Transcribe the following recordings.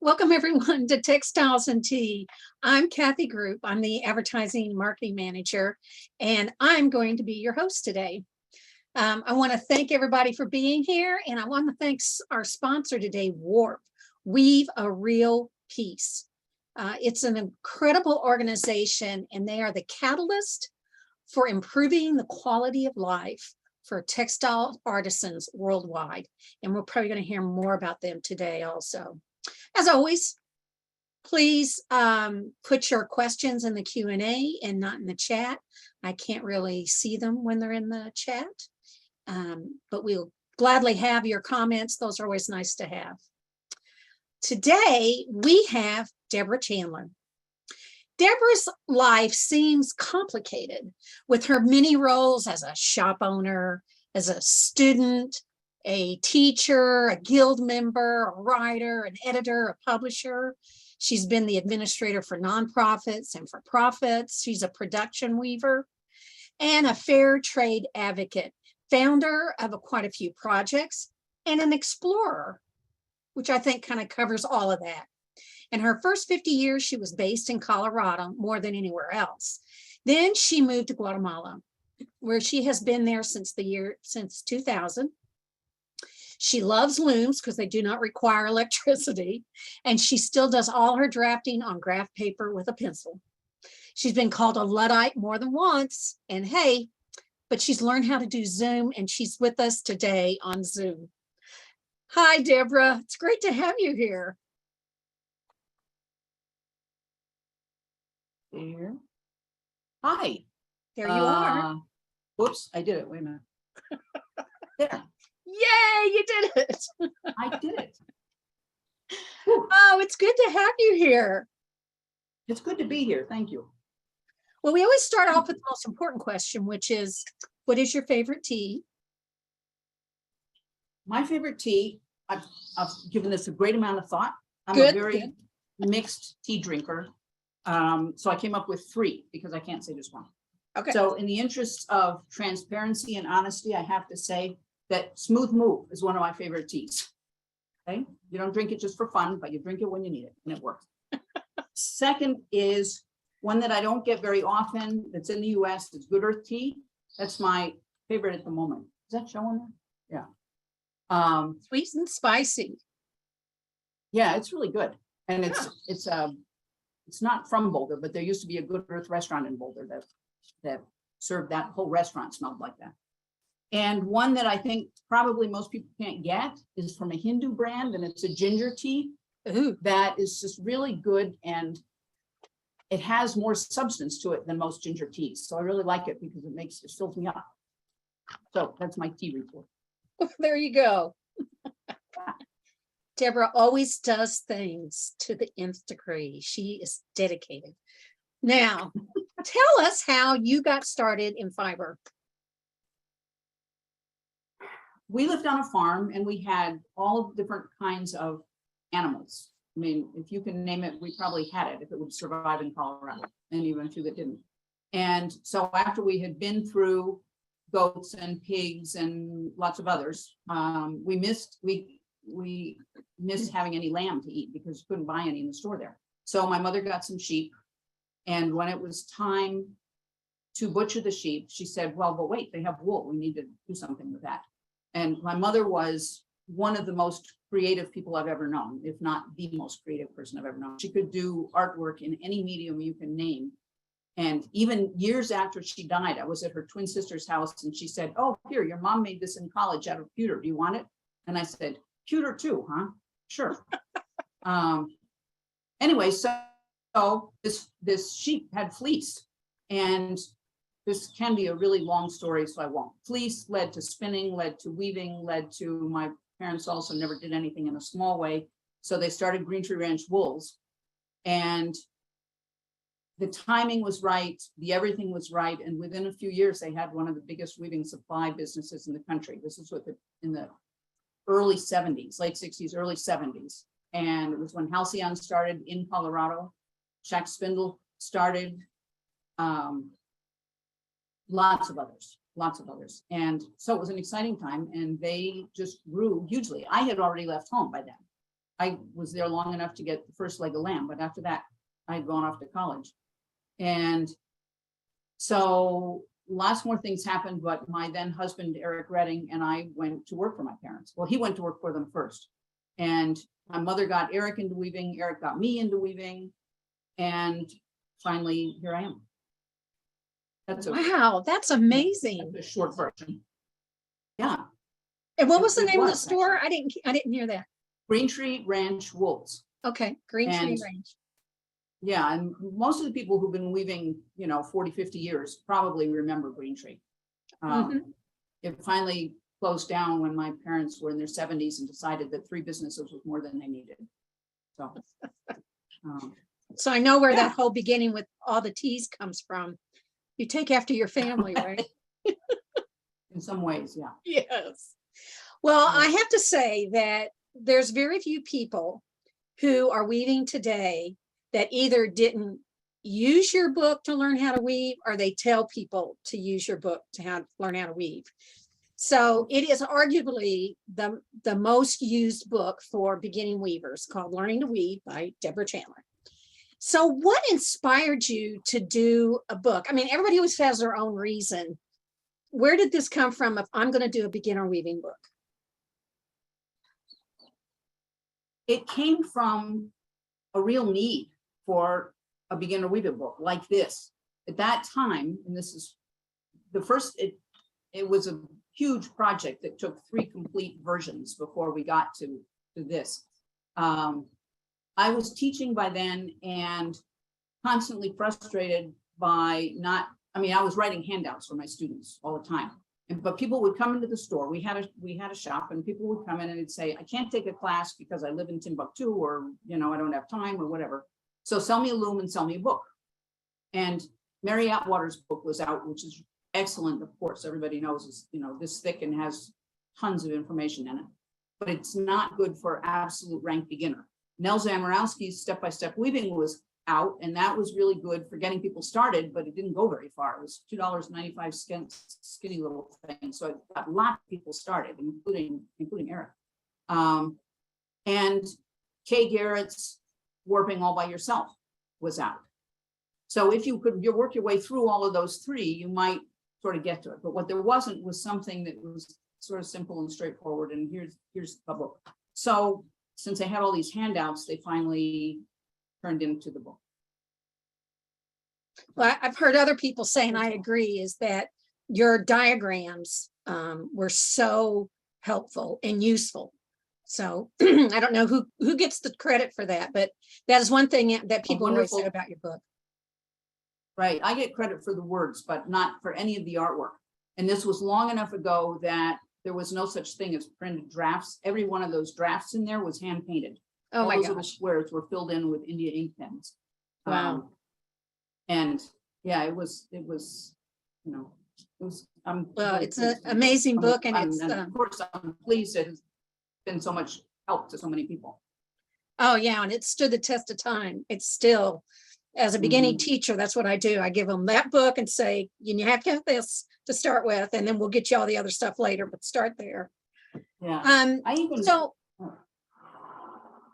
Welcome everyone to Textiles and Tea. I'm Kathy Group. I'm the advertising marketing manager, and I'm going to be your host today. I want to thank everybody for being here, and I want to thank our sponsor today, Warp. Weave a Real Piece. It's an incredible organization, and they are the catalyst for improving the quality of life for textile artisans worldwide. And we're probably going to hear more about them today also. As always, please put your questions in the Q&A and not in the chat. I can't really see them when they're in the chat, but we'll gladly have your comments. Those are always nice to have. Today, we have Deborah Chandler. Deborah's life seems complicated with her many roles as a shop owner, as a student, a teacher, a guild member, a writer, an editor, a publisher. She's been the administrator for nonprofits and for profits. She's a production weaver and a fair trade advocate, founder of quite a few projects, and an explorer, which I think kind of covers all of that. In her first 50 years, she was based in Colorado more than anywhere else. Then she moved to Guatemala, where she has been there since 2000. She loves looms because they do not require electricity, and she still does all her drafting on graph paper with a pencil. She's been called a Luddite more than once, and hey, but she's learned how to do Zoom, and she's with us today on Zoom. Hi, Deborah. It's great to have you here. There. Hi. There you are. Whoops, I did it. Wait a minute. There. Yay, you did it. I did it. Oh, it's good to have you here. It's good to be here. Thank you. Well, we always start off with the most important question, which is, what is your favorite tea? My favorite tea, I've given this a great amount of thought. I'm a very mixed tea drinker. So I came up with 3 because I can't say just one. Okay. So in the interest of transparency and honesty, I have to say that Smooth Move is one of my favorite teas. Okay, you don't drink it just for fun, but you drink it when you need it, and it works. Second is one that I don't get very often. That's in the U.S. It's Good Earth tea. That's my favorite at the moment. Is that showing there? Yeah. Sweet and spicy. Yeah, it's really good, and it's not from Boulder, but there used to be a Good Earth restaurant in Boulder that served that whole restaurant smelled like that. And one that I think probably most people can't get is from a Hindu brand, and it's a ginger tea. Ooh. That is just really good, and it has more substance to it than most ginger teas. So I really like it because it fills me up. So that's my tea report. There you go. Deborah always does things to the nth degree. She is dedicated. Now, tell us how you got started in fiber. We lived on a farm, and we had all different kinds of animals. I mean, if you can name it, we probably had it if it would survive in Colorado, and even a few that didn't. And so after we had been through goats and pigs and lots of others, we missed having any lamb to eat because you couldn't buy any in the store there. So my mother got some sheep, and when it was time to butcher the sheep, she said, well, but wait, they have wool. We need to do something with that. And my mother was one of the most creative people I've ever known, if not the most creative person I've ever known. She could do artwork in any medium you can name. And even years after she died, I was at her twin sister's house, and she said, oh, here, your mom made this in college out of pewter. Do you want it? And I said, pewter too, huh? Sure. Anyway, so this sheep had fleece, and this can be a really long story, so I won't. Fleece led to spinning, led to weaving, led to my parents also never did anything in a small way. So they started Green Tree Ranch Wools, and the timing was right. The everything was right. And within a few years, they had one of the biggest weaving supply businesses in the country. This is in the early 70s, late 60s, early 70s. And it was when Halcyon started in Colorado. Shack Spindle started. Lots of others. And so it was an exciting time, and they just grew hugely. I had already left home by then. I was there long enough to get the first leg of lamb, but after that, I'd gone off to college. And so lots more things happened, but my then husband, Eric Redding, and I went to work for my parents. Well, he went to work for them first. And my mother got Eric into weaving, Eric got me into weaving, and finally, here I am. Wow, that's amazing. That's a short version. Yeah. And what was the It name of the was, store? I didn't hear that. Green Tree Ranch Wools. Okay, Green Tree And- Range. Yeah, and most of the people who've been weaving, 40, 50 years probably remember Green Tree. It finally closed down when my parents were in their 70s and decided that 3 businesses was more than they needed. So, So I know where Yeah. that whole beginning with all the teas comes from. You take after your family, right? in some ways, yeah. Yes. Well, Yeah. I have to say that there's very few people who are weaving today that either didn't use your book to learn how to weave, or they tell people to use your book to learn how to weave. So it is arguably the most used book for beginning weavers, called Learning to Weave by Deborah Chandler. So what inspired you to do a book? I mean, everybody always has their own reason. Where did this come from if I'm going to do a beginner weaving book? It came from a real need for a beginner weaving book like this. At that time, and this is the first, it was a huge project that took 3 complete versions before we got to this. I was teaching by then and constantly frustrated by I was writing handouts for my students all the time. But people would come into the store. We had a shop, and people would come in and they'd say, I can't take a class because I live in Timbuktu, or, I don't have time or whatever. So sell me a loom and sell me a book. And Mary Atwater's book was out, which is excellent. Of course, everybody knows is, this thick and has tons of information in it, but it's not good for absolute rank beginner. Nell Zamorowski's Step-by-Step Weaving was out, and that was really good for getting people started, but it didn't go very far. It was $2.95 skinny little thing. So it got a lot of people started, including Eric. And Kay Garrett's Warping All by Yourself was out. So if you could work your way through all of those 3, you might sort of get to it. But what there wasn't was something that was sort of simple and straightforward. And here's the book. So since I had all these handouts, they finally turned into the book. Well, I've heard other people say, and I agree, is that your diagrams were so helpful and useful. So I don't know who gets the credit for that, but that is one thing that people always say about your book. Right. I get credit for the words, but not for any of the artwork. And this was long enough ago that there was no such thing as printed drafts. Every one of those drafts in there was hand painted. Oh my All those little gosh. squares were filled in with India ink pens. Wow. And yeah, it was, I'm. Well, really it's an pleased with it. amazing book, and I'm- it's, and of course, I'm pleased it has been so much help to so many people. oh yeah, and it stood the test of time. It's still, as a beginning teacher, that's what I do. I give them that book and say, you have to have this to start with, and then we'll get you all the other stuff later, but start there. Yeah.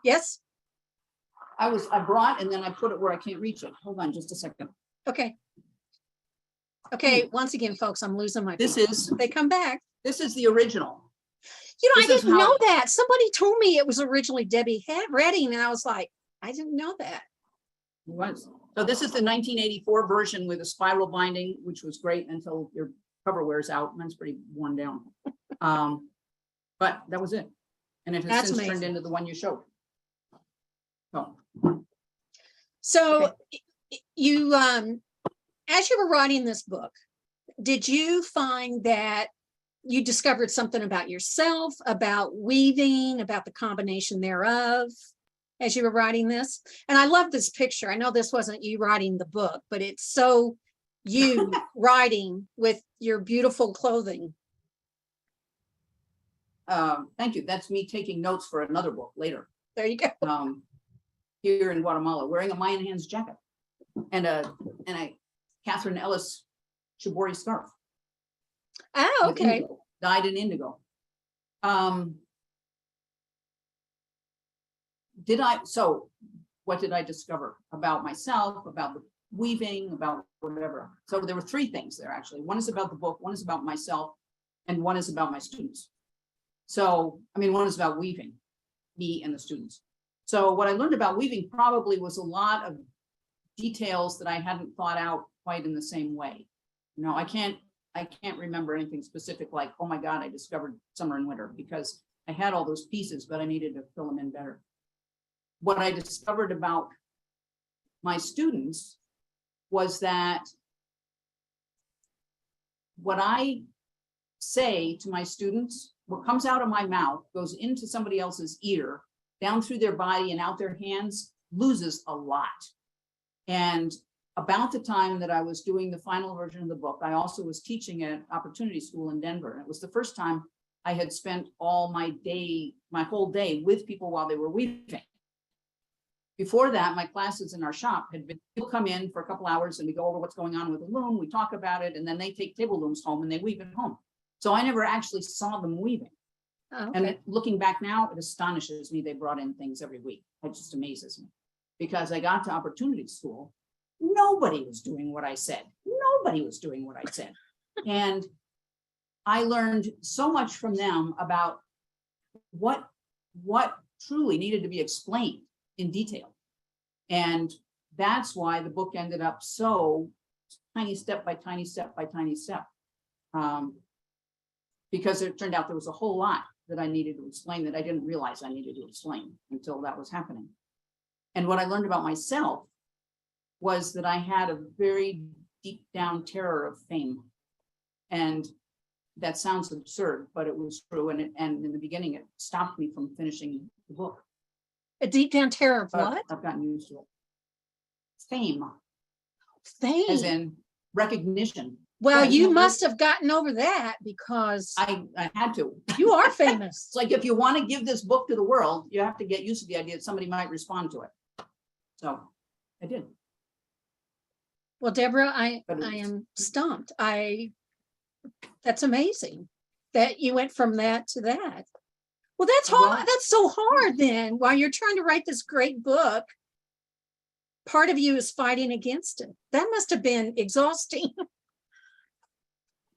Yes, I brought, and then I put it where I can't reach it. Hold on just a second. okay. Okay, once again, folks, I'm losing my. This phone. is, They come back. this is the original. I This is didn't how- know that. Somebody told me it was originally Debbie Redding, and I was like, I didn't know that. It was. So this is the 1984 version with a spiral binding, which was great until your cover wears out. Mine's pretty worn down. But that was it. And it has That's since turned amazing. into the one you showed. So, So you, as you were writing this book, did you find that you discovered something about yourself, about weaving, about the combination thereof, as you were writing this? And I love this picture. I know this wasn't you writing the book, but it's so you writing with your beautiful clothing. thank you. That's me taking notes for another book later. There you go. Here in Guatemala, wearing a Mayan Hands jacket and a Catherine Ellis Shibori scarf. Oh, with okay. indigo, dyed in indigo. so what did I discover about myself, about the weaving, about whatever? So there were three things there, actually. One is about the book, one is about myself, and one is about my students. So, I mean, one is about weaving, me and the students. So what I learned about weaving probably was a lot of details that I hadn't thought out quite in the same way. You know, I can't remember anything specific like, oh my God, I discovered summer and winter, because I had all those pieces, but I needed to fill them in better. What I discovered about my students was that what I say to my students, what comes out of my mouth goes into somebody else's ear, down through their body and out their hands, loses a lot. And about the time that I was doing the final version of the book, I also was teaching at Opportunity School in Denver. It was the first time I had spent all my whole day with people while they were weaving. Before that, my classes in our shop had been, people come in for a couple hours and we go over what's going on with the loom, we talk about it, and then they take table looms home and they weave at home. So I never actually saw them weaving. Oh, okay. And looking back now, it astonishes me they brought in things every week. It just amazes me. Because I got to Opportunity School, nobody was doing what I said. Nobody was doing what I said. And I learned so much from them about what truly needed to be explained in detail. And that's why the book ended up so tiny step by tiny step by tiny step. Because it turned out there was a whole lot that I needed to explain that I didn't realize I needed to explain until that was happening. And what I learned about myself was that I had a very deep down terror of fame. And that sounds absurd, but it was true. And in the beginning, it stopped me from finishing the book. A deep down terror of But what? I've gotten used to it. Fame, Fame. as in recognition. Well, Yeah, you must have gotten over that because I had to. you are famous. It's like, if you want to give this book to the world, you have to get used to the idea that somebody might respond to it. So I did. Well, Deborah, I But am stumped. That's amazing that you went from that to that. Well, that's hard. Well, That's so hard then. While you're trying to write this great book, part of you is fighting against it. That must have been exhausting.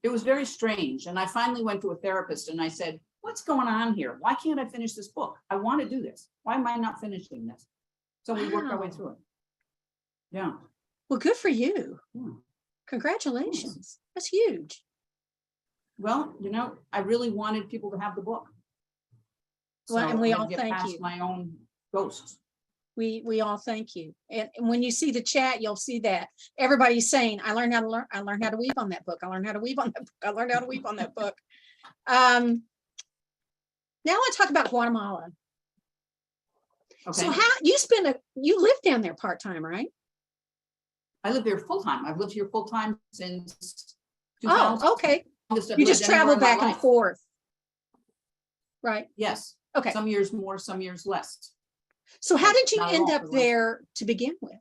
it was very strange. And I finally went to a therapist and I said, what's going on here? Why can't I finish this book? I want to do this. Why am I not finishing this? So we worked our way Wow. through it. Yeah. Well, good for you. Yeah. Congratulations. That's huge. Well, you know, I really wanted people to have the book. Well, and So we I had all to get thank past you. my own ghosts. We all thank you. And when you see the chat, you'll see that everybody's saying, I learned how to weave on that book. I learned how to weave on that book. I learned how to weave on that book. Now I want to talk about Guatemala. Okay. So you live down there part-time, right? I live here full time. I've lived here full time since 2000. Oh, okay. Longest I've You lived just anywhere travel in my back and life. forth. Right. Yes. Okay. Some years more, some years less. So how did you Not at end all up for the most there to begin with?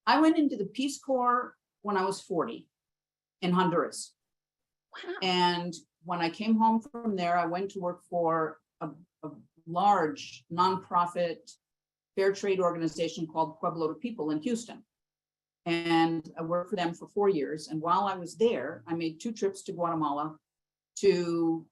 I went into the Peace Corps when I was 40 in Honduras. Wow. And when I came home from there, I went to work for a large nonprofit fair trade organization called Pueblo to People in Houston. And I worked for them for 4 years. And while I was there, I made 2 trips to Guatemala to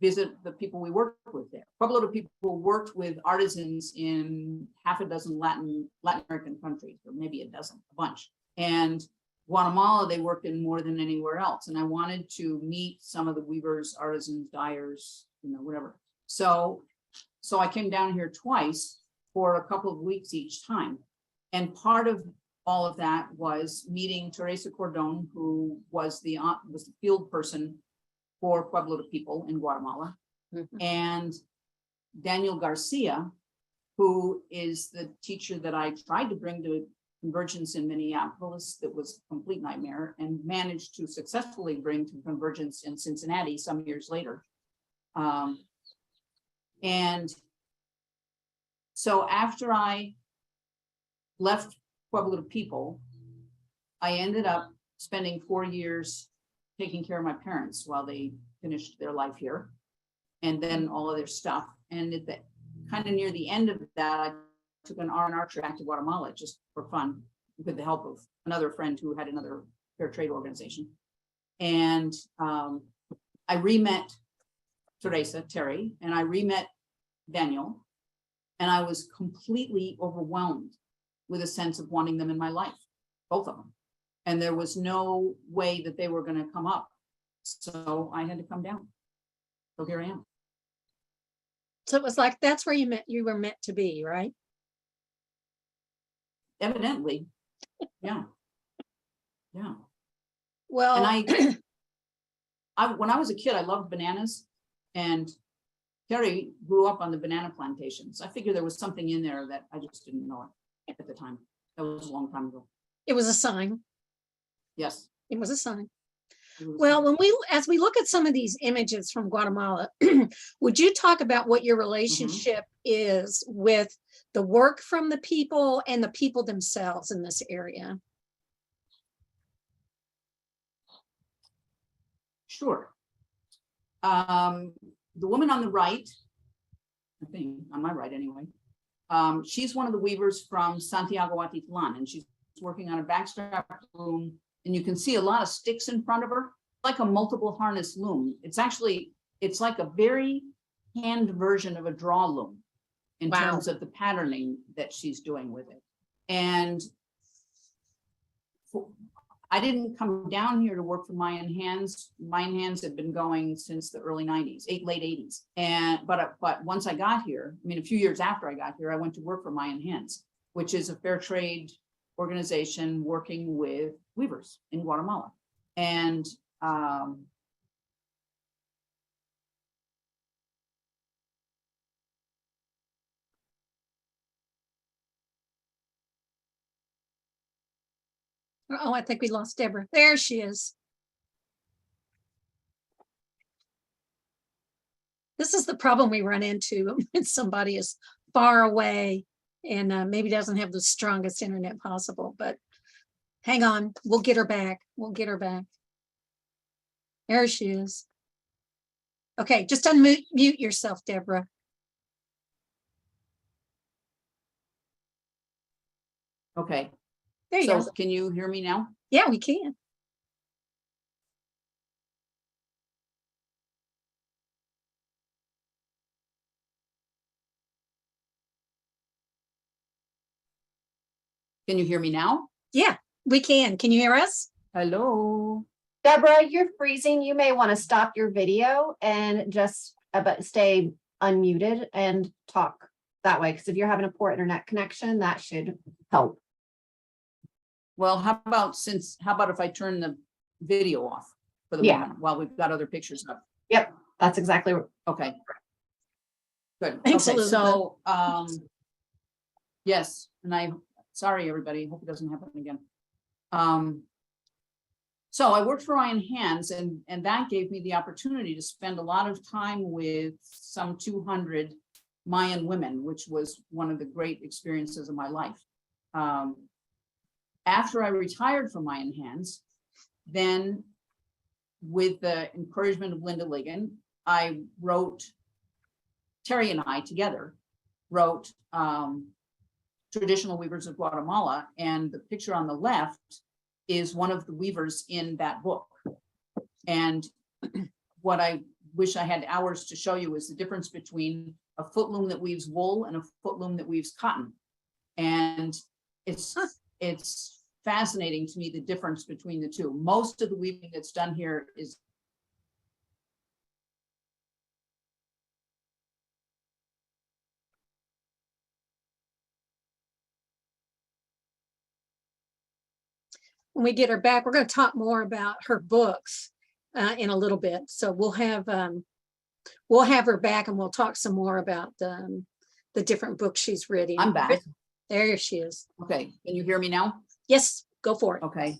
visit the people we worked with there. Pueblo to People worked with artisans in half a dozen Latin American countries, or maybe a bunch. And Guatemala, they worked in more than anywhere else. And I wanted to meet some of the weavers, artisans, dyers, you know, whatever. So I came down here twice for a couple of weeks each time. And part of all of that was meeting Teresa Cordon, who was the field person for Pueblo to People in Guatemala, and Daniel Garcia, who is the teacher that I tried to bring to Convergence in Minneapolis. That was a complete nightmare, and managed to successfully bring to Convergence in Cincinnati some years later. And so after I left Pueblo to People, I ended up spending 4 years taking care of my parents while they finished their life here, and then all of their stuff. And at the kind of near the end of that, I took an R&R trip back to Guatemala just for fun, with the help of another friend who had another fair trade organization. And I re-met Terry, and I re-met Daniel, and I was completely overwhelmed with a sense of wanting them in my life, both of them. And there was no way that they were going to come up. So I had to come down. So here I am. So it was like, that's where you were meant to be, right? Evidently. Yeah. Yeah. Well, And when I was a kid, I loved bananas, and Terry grew up on the banana plantations. I figured there was something in there that I just didn't know it at the time. That was a long time ago. it was a sign. Yes. It was a sign. It was- Well, as we look at some of these images from Guatemala, would you talk about what your relationship is with the work from the people and the people themselves in this area? Sure. The woman on the right, I think on my right anyway, she's one of the weavers from Santiago Atitlan, and she's working on a backstrap loom, and you can see a lot of sticks in front of her, like a multiple harness loom. It's like a very hand version of a draw loom in Wow. terms of the patterning that she's doing with it. And I didn't come down here to work for Mayan Hands. Mayan Hands had been going since the early 90s, late 80s. But once I got here, I mean, a few years after I got here, I went to work for Mayan Hands, which is a fair trade organization working with weavers in Guatemala. And oh, I think we lost Deborah. There she is. This is the problem we run into when somebody is far away and maybe doesn't have the strongest internet possible, but hang on, we'll get her back. We'll get her back. There she is. Okay, just unmute yourself, Deborah. okay, There you so go. can you hear me now? Yeah, we can. Can you hear me now? Yeah, we can. Can you hear us? Hello. Deborah, you're freezing. You may want to stop your video and just but stay unmuted and talk that way. Because if you're having a poor internet connection, that should help. Well, how about if I turn the video off for the Yeah. moment while we've got other pictures up? Yep, that's exactly what. Okay. Good. Thanks, Okay, Elizabeth. so yes, and sorry everybody, hope it doesn't happen again. So I worked for Mayan Hands, and that gave me the opportunity to spend a lot of time with some 200 Mayan women, which was one of the great experiences of my life. After I retired from Mayan Hands, then with the encouragement of Linda Ligon, Terry and I together wrote Traditional Weavers of Guatemala, and the picture on the left is one of the weavers in that book. And what I wish I had hours to show you is the difference between a foot loom that weaves wool and a foot loom that weaves cotton. And it's fascinating to me, the difference between the two. Most of the weaving that's done here is When we get her back, we're going to talk more about her books in a little bit. So we'll have her back, and we'll talk some more about the different books she's written. I'm back. There she is. Okay, can you hear me now? Yes, go for it. Okay.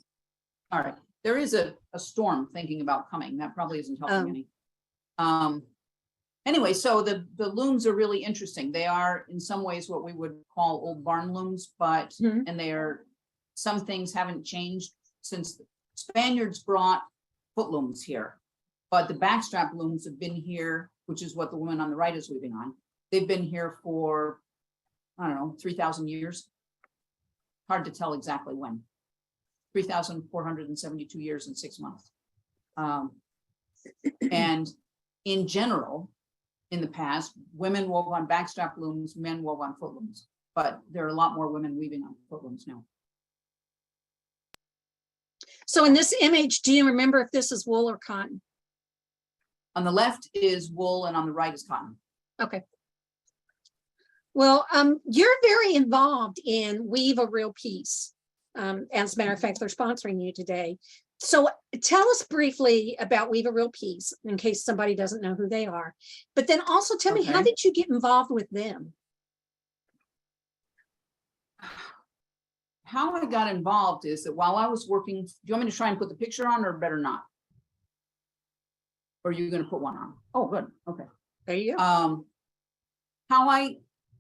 All right. There is a storm thinking about coming. That probably isn't helping any. Anyway, so the looms are really interesting. They are in some ways what we would call old barn looms, but and some things haven't changed since the Spaniards brought foot looms here, but the backstrap looms have been here, which is what the woman on the right is weaving on, they've been here for, I don't know, 3,000 years. Hard to tell exactly when. 3,472 years and 6 months. And in general, in the past, women wove on backstrap looms, men wove on foot looms, but there are a lot more women weaving on foot looms now. So in this image, do you remember if this is wool or cotton? On the left is wool and on the right is cotton. Okay. Well, you're very involved in Weave a Real Piece. As a matter of fact, they're sponsoring you today. So tell us briefly about Weave a Real Piece in case somebody doesn't know who they are. But then also tell me, how Okay. did you get involved with them? How I got involved is that while I was working, do you want me to try and put the picture on or better not? Or are you going to put one on? Oh, good. Okay. There you go.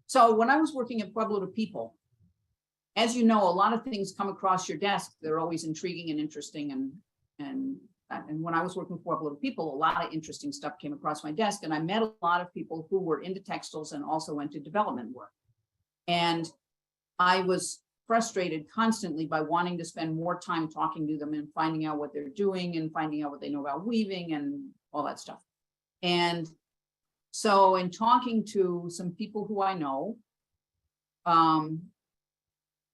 So when I was working at Pueblo to People, as you know, a lot of things come across your desk. They're always intriguing and interesting. And when I was working for Pueblo to People, a lot of interesting stuff came across my desk. And I met a lot of people who were into textiles and also went to development work. And I was frustrated constantly by wanting to spend more time talking to them and finding out what they're doing and finding out what they know about weaving and all that stuff. And so in talking to some people who I know,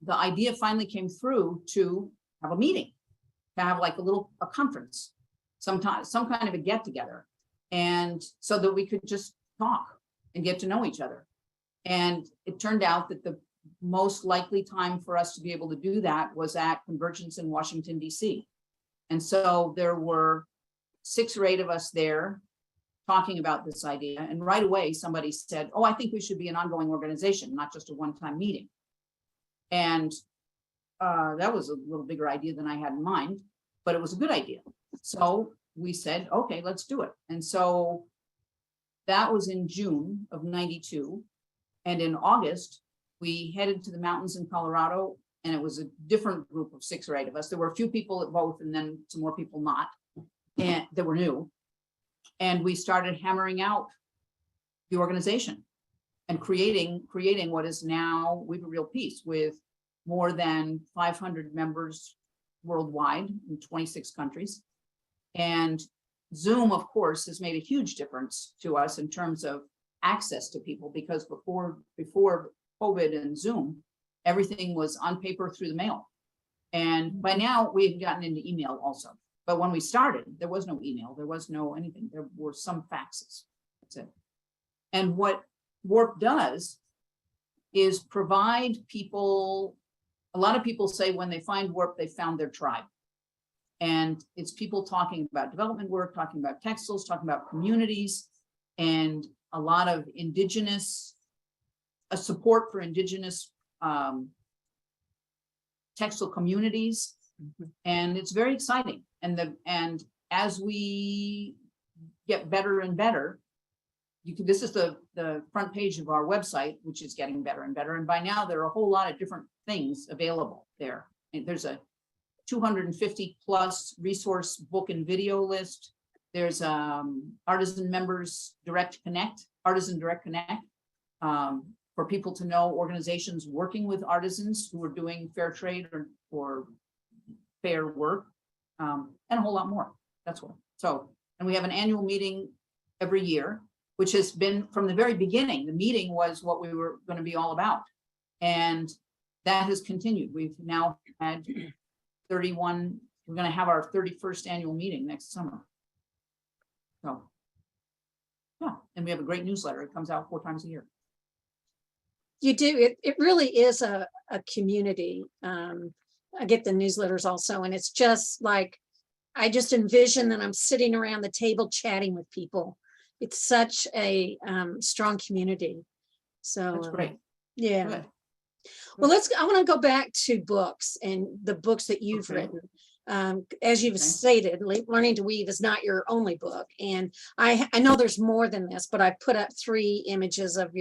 the idea finally came through to have a meeting, to have like a conference, some kind of a get together. And so that we could just talk and get to know each other. And it turned out that the most likely time for us to be able to do that was at Convergence in Washington, DC. And so there were 6 or 8 of us there talking about this idea. And right away, somebody said, oh, I think we should be an ongoing organization, not just a one-time meeting. And that was a little bigger idea than I had in mind, but it was a good idea. So we said, okay, let's do it. And so that was in June of '92. And in August, we headed to the mountains in Colorado, and it was a different group of 6 or 8 of us. There were a few people at both, and then some more people not, and that were new. And we started hammering out the organization and creating what is now Weave a Real Piece, with more than 500 members worldwide in 26 countries. And Zoom, of course, has made a huge difference to us in terms of access to people, because before COVID and Zoom, everything was on paper through the mail. And by now we've gotten into email also. But when we started, there was no email, there was no anything. There were some faxes. That's it. And what Warp does is provide people, a lot of people say when they find Warp, they found their tribe. And it's people talking about development work, talking about textiles, talking about communities, and a lot of indigenous, a support for indigenous textile communities. And it's very exciting. And as we get better and better, this is the front page of our website, which is getting better and better. And by now there are a whole lot of different things available there. And there's a 250 plus resource book and video list. There's artisan members direct connect, artisan direct connect, for people to know organizations working with artisans who are doing fair trade or fair work, and a whole lot more. That's what. So, and we have an annual meeting every year, which has been from the very beginning. The meeting was what we were going to be all about. And that has continued. We've now had 31, we're going to have our 31st annual meeting next summer. So, yeah, and we have a great newsletter. It comes out 4 times a year. You do. It really is a community. I get the newsletters also, and it's just like, I just envision that I'm sitting around the table chatting with people. It's such a strong community. So That's great. Yeah. Good. Well, I want to go back to books and the books that you've Okay. written. As you've Okay. stated, Learning to Weave is not your only book. And I know there's more than this, but I put up 3 images of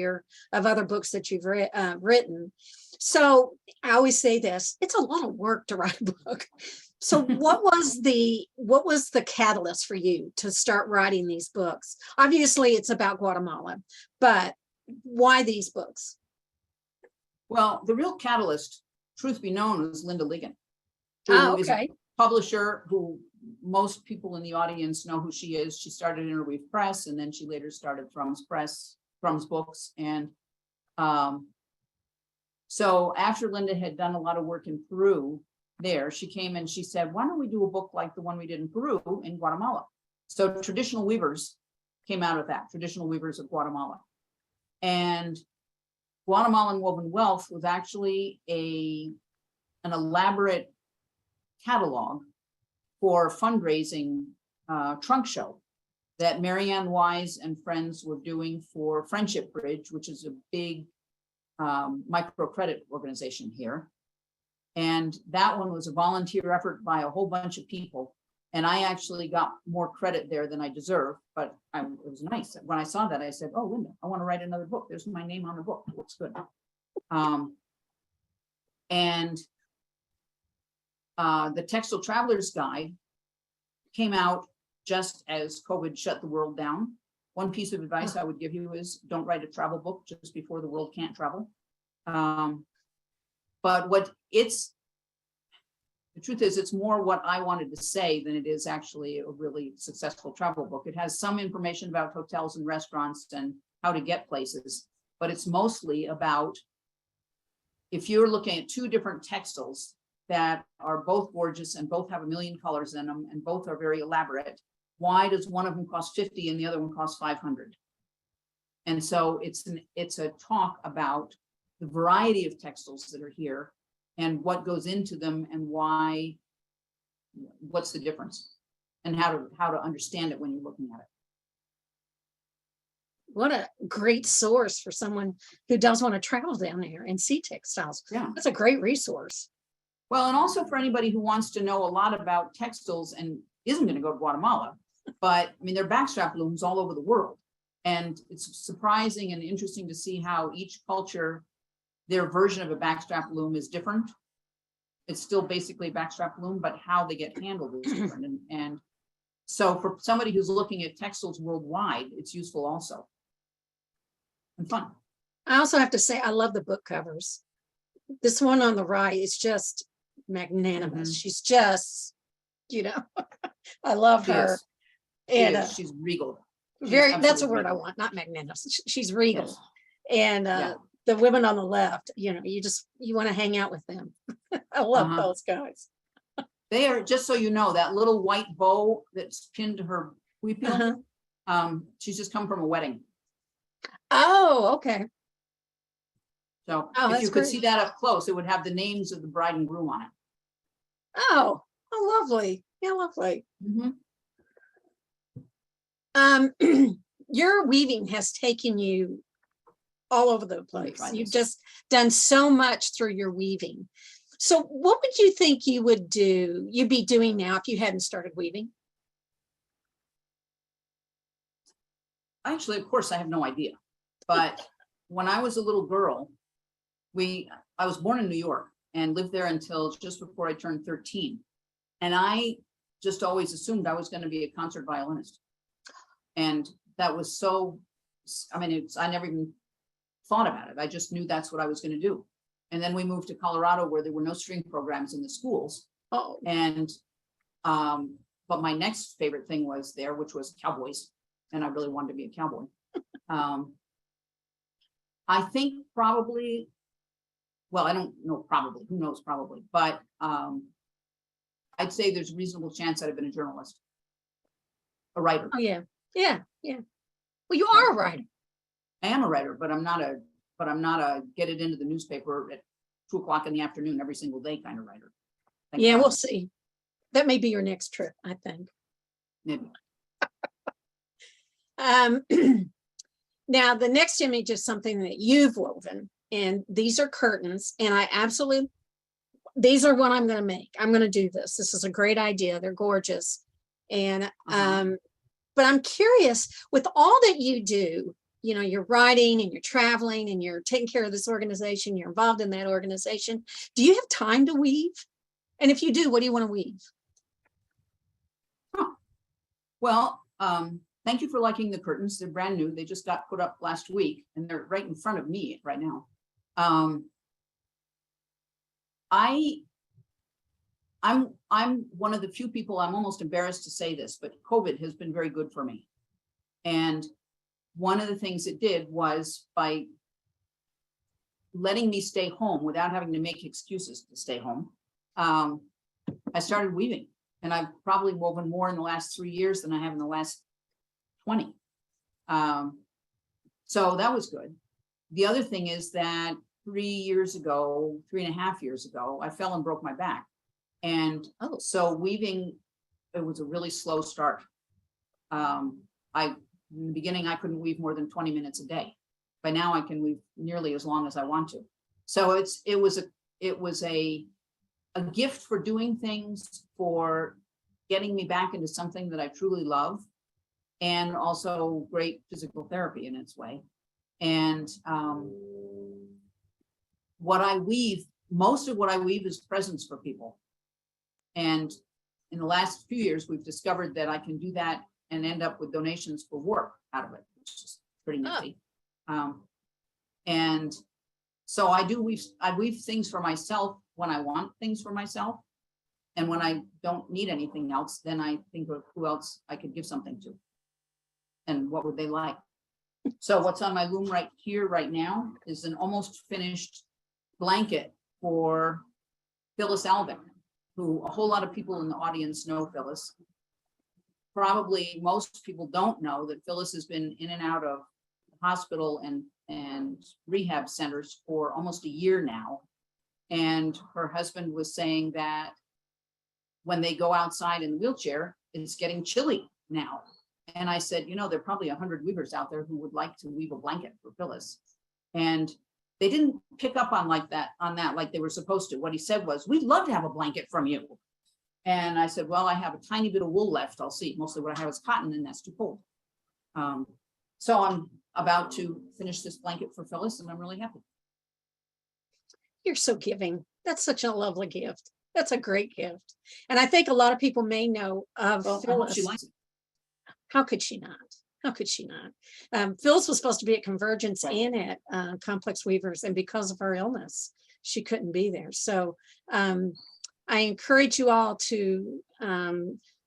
other books that you've written. So I always say this, it's a lot of work to write a book. So what was the catalyst for you to start writing these books? Obviously it's about Guatemala, but why these books? Well, the real catalyst, truth be known, is Linda Ligon, Oh, who is a okay. publisher who most people in the audience know who she is. She started Interweave Press, and then she later started Thrums Books. And so after Linda had done a lot of work in Peru there, she came and she said, why don't we do a book like the one we did in Peru in Guatemala? So Traditional Weavers came out of that, Traditional Weavers of Guatemala. And Guatemalan Woven Wealth was actually an elaborate catalog for fundraising trunk show that Marianne Wise and friends were doing for Friendship Bridge, which is a big microcredit organization here. And that one was a volunteer effort by a whole bunch of people. And I actually got more credit there than I deserve, but it was nice. When I saw that, I said, oh, Linda, I want to write another book. There's my name on the book. It looks good. And the Textile Traveler's Guide came out just as COVID shut the world down. One piece of advice I would give you is don't write a travel book just before the world can't travel. But the truth is, it's more what I wanted to say than it is actually a really successful travel book. It has some information about hotels and restaurants and how to get places, but it's mostly about, if you're looking at two different textiles that are both gorgeous and both have a million colors in them and both are very elaborate, why does one of them cost 50 and the other one cost 500? And so it's a talk about the variety of textiles that are here and what goes into them and why, what's the difference and how to understand it when you're looking at it. What a great source for someone who does want to travel down there and see textiles. Yeah. That's a great resource. Well, and also for anybody who wants to know a lot about textiles and isn't going to go to Guatemala, but I mean, there are backstrap looms all over the world. And it's surprising and interesting to see how each culture, their version of a backstrap loom is different. It's still basically a backstrap loom, but how they get handled is different. And so for somebody who's looking at textiles worldwide, it's useful also. And fun. I also have to say, I love the book covers. This one on the right is just magnanimous. She's just, I love her. And she's regal. That's a word I want, not magnanimous. She's regal. Yes. And the women on the left, you want to hang out with them. I love those guys. They are, just so you know, that little white bow that's pinned to her huipil, she's just come from a wedding. Oh, okay. So if you could see that up close, it would have the names of the bride and groom on it. Oh, lovely. Yeah, lovely. Your weaving has taken you all over the place. You've just done so much through your weaving. So what would you think you'd be doing now if you hadn't started weaving? Actually, of course, I have no idea. But when I was a little girl, I was born in New York and lived there until just before I turned 13. And I just always assumed I was going to be a concert violinist. And that was I never even thought about it. I just knew that's what I was going to do. And then we moved to Colorado where there were no string programs in the schools. Oh. And, but my next favorite thing was there, which was cowboys. And I really wanted to be a cowboy. I think probably, well, I don't know, probably, who knows, probably, but I'd say there's a reasonable chance I'd have been a journalist, a writer. Oh, yeah. Yeah. Well, you are a writer. I am a writer, but I'm not a get it into the newspaper at 2 o'clock in the afternoon every single day kind of writer. Yeah, we'll see. That may be your next trip, I think. Maybe. Now, the next image is something that you've woven, and these are curtains, and these are what I'm going to make. I'm going to do this. This is a great idea. They're gorgeous. And, but I'm curious, with all that you do, you're writing and you're traveling and you're taking care of this organization, you're involved in that organization. Do you have time to weave? And if you do, what do you want to weave? Well, thank you for liking the curtains. They're brand new. They just got put up last week and they're right in front of me right now. I'm one of the few people, I'm almost embarrassed to say this, but COVID has been very good for me. And one of the things it did was by letting me stay home without having to make excuses to stay home, I started weaving, and I've probably woven more in the last 3 years than I have in the last 20. So that was good. The other thing is that 3.5 years ago, I fell and broke my back. And so weaving, it was a really slow start. In the beginning, I couldn't weave more than 20 minutes a day. By now I can weave nearly as long as I want to. So it was a gift for doing things, for getting me back into something that I truly love, and also great physical therapy in its way. And what I weave, most of what I weave is presents for people. And in the last few years, we've discovered that I can do that and end up with donations for work out of it, which is pretty nifty. And so I weave things for myself when I want things for myself. And when I don't need anything else, then I think of who else I could give something to. And what would they like? So what's on my loom right here, right now, is an almost finished blanket for Phyllis Alvin, who a whole lot of people in the audience know Phyllis. Probably most people don't know that Phyllis has been in and out of hospital and rehab centers for almost a year now. And her husband was saying that when they go outside in the wheelchair, it's getting chilly now. And I said, you know, there are probably 100 weavers out there who would like to weave a blanket for Phyllis. And they didn't pick up on that like they were supposed to. What he said was, we'd love to have a blanket from you. And I said, well, I have a tiny bit of wool left. I'll see. Mostly what I have is cotton, and that's too cold. So I'm about to finish this blanket for Phyllis, and I'm really happy. You're so giving. That's such a lovely gift. That's a great gift. And I think a lot of people may know of Well, I hope Phyllis. she likes it. How could she not? How could she not? Phyllis was supposed to be at Convergence and at Complex Weavers, and because of her illness, she couldn't be there. So I encourage you all to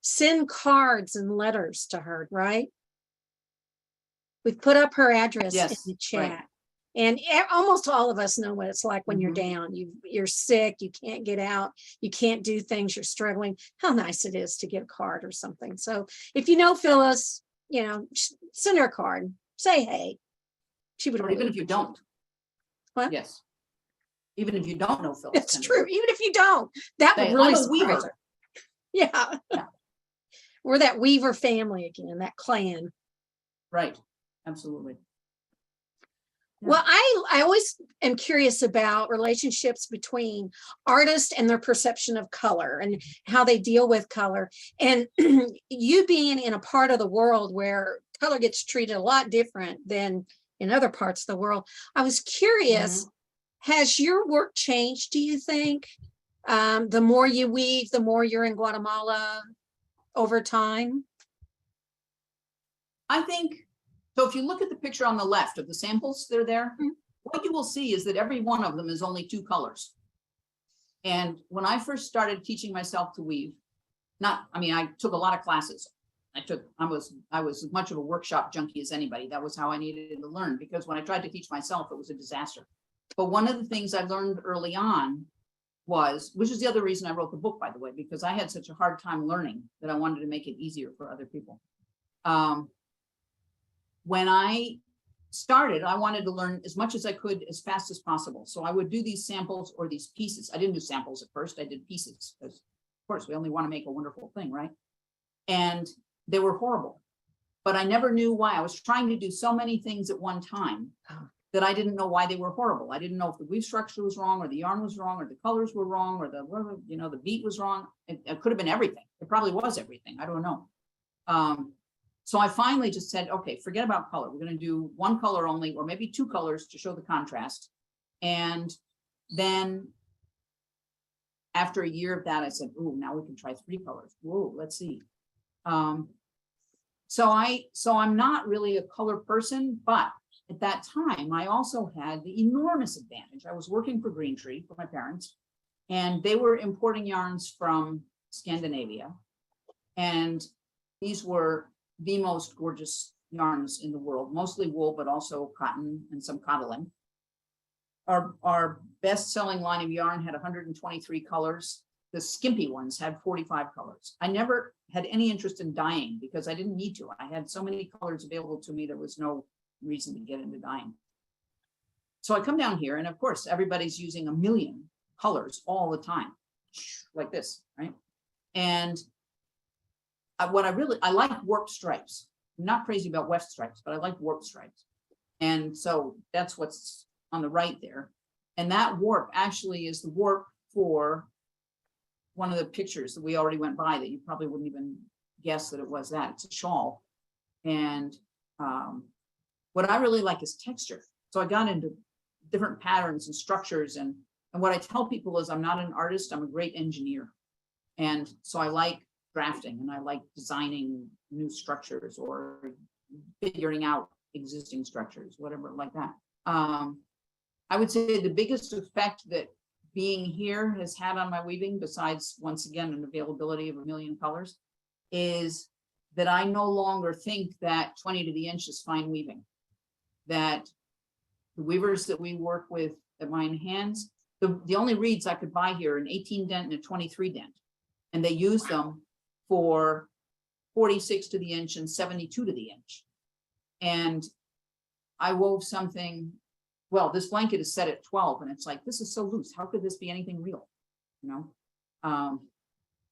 send cards and letters to her, right? We've put up her address in the chat. Right. And almost all of us know what it's like when you're down. You're sick, you can't get out, you can't do things, you're struggling. How nice it is to get a card or something. So if you know Phyllis, you know, send her a card, say hey. She would Or really even if you don't. What? Yes. Even if you don't know Phyllis. It's true. Even if you don't, that would Say, really I'm a surprise weaver. her. Yeah. We're that weaver family again, that clan. Right. Absolutely. Well, I always am curious about relationships between artists and their perception of color and how they deal with color. And you being in a part of the world where color gets treated a lot different than in other parts of the world, I was curious, has your work changed, do you think? The more you weave, the more you're in Guatemala over time? I think, so if you look at the picture on the left of the samples that are there, what you will see is that every one of them is only 2 colors. And when I first started teaching myself to weave, I took a lot of classes. I was as much of a workshop junkie as anybody. That was how I needed to learn, because when I tried to teach myself, it was a disaster. But one of the things I learned early on was, which is the other reason I wrote the book, by the way, because I had such a hard time learning that I wanted to make it easier for other people. When I started, I wanted to learn as much as I could as fast as possible. So I would do these samples or these pieces. I didn't do samples at first. I did pieces because, of course, we only want to make a wonderful thing, right? And they were horrible, but I never knew why. I was trying to do so many things at one time that I didn't know why they were horrible. I didn't know if the weave structure was wrong, or the yarn was wrong, or the colors were wrong, or the beat was wrong. It could have been everything. It probably was everything. I don't know. So I finally just said, okay, forget about color. We're going to do one color only, or maybe 2 colors to show the contrast. And then after a year of that, I said, oh, now we can try 3 colors. Whoa, let's see. So I'm not really a color person, but at that time, I also had the enormous advantage. I was working for Green Tree for my parents, and they were importing yarns from Scandinavia. And these were the most gorgeous yarns in the world, mostly wool, but also cotton and some cottling. Our best-selling line of yarn had 123 colors. The skimpy ones had 45 colors. I never had any interest in dyeing because I didn't need to. I had so many colors available to me, there was no reason to get into dyeing. So I come down here, and of course, everybody's using a million colors all the time, like this, right? And I like warped stripes. I'm not crazy about weft stripes, but I like warped stripes. And so that's what's on the right there. And that warp actually is the warp for one of the pictures that we already went by that you probably wouldn't even guess that it was that. It's a shawl. And what I really like is texture. So I got into different patterns and structures. And what I tell people is I'm not an artist, I'm a great engineer. And so I like drafting and I like designing new structures or figuring out existing structures, whatever like that. I would say the biggest effect that being here has had on my weaving, besides once again an availability of a million colors, is that I no longer think that 20 to the inch is fine weaving. That the weavers that we work with at Mine Hands, the only reeds I could buy here, an 18 dent and a 23 dent, and they use them for 46 to the inch and 72 to the inch. And I wove something, well, this blanket is set at 12 and it's like, this is so loose. How could this be anything real? You know,